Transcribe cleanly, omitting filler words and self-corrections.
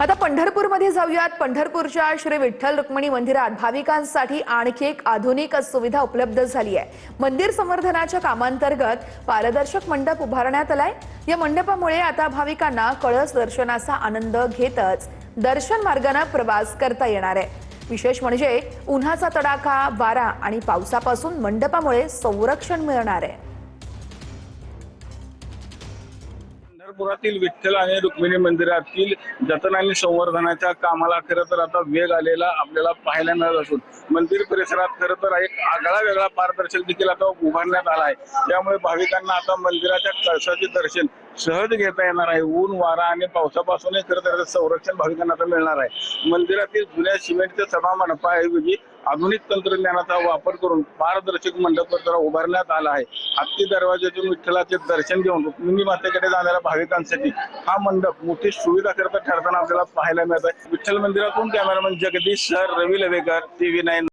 आता पंढरपूरमध्ये जाऊयात। पंढरपूरच्या श्री विठ्ठल रुक्मिणी मंदिरात भाविकांसाठी आणखी एक आधुनिक सुविधा उपलब्ध झाली आहे। मंदिर संवर्धनाच्या कामांतर्गत पारदर्शक मंडप उभारण्यात आलाय। या मंडपामुळे आता भाविकांना कळस दर्शनाचा आनंद घेतच दर्शन मार्गाने प्रवास करता येणार आहे। विशेष म्हणजे उन्हाचा तडाखा, वारा आणि पावसापासून मंडपामुळे संरक्षण मिळणार आहे। पंढरपुरातील विठ्ठल आणि रुक्मिणी मंदिरातील जतन आणि संवर्धनाच्या कामाला खरं तर आता वेग आलेला आपल्याला पाहायला मिळत असून मंदिर परिसरात खरं तर एक आगळा वेगळा पारदर्शक देखील आता उभारण्यात आला आहे। त्यामुळे भाविकांना आता मंदिराच्या कळसाचे दर्शन सहज घेता येणार आहे। ऊन, वारा आणि पावसापासूनही खरं तर संरक्षण भाविकांना आता मिळणार आहे। मंदिरातील जुन्या सिमेंटच्या सभा मंडपाऐवजी आधुनिक तंत्रज्ञानाचा वापर करून पारदर्शक मंडप उभारण्यात आला आहे। हत्ती दरवाजातून विठ्ठलाचे दर्शन घेऊन रुक्मिणी मातेकडे जाणाऱ्या भाविकांसाठी हा मंडप मोठी सुविधा करता ठरताना आपल्याला पाहायला मिळत आहे। विठ्ठल मंदिरातून कॅमेरामन जगदीश सर, रवी लवेकर, TV9।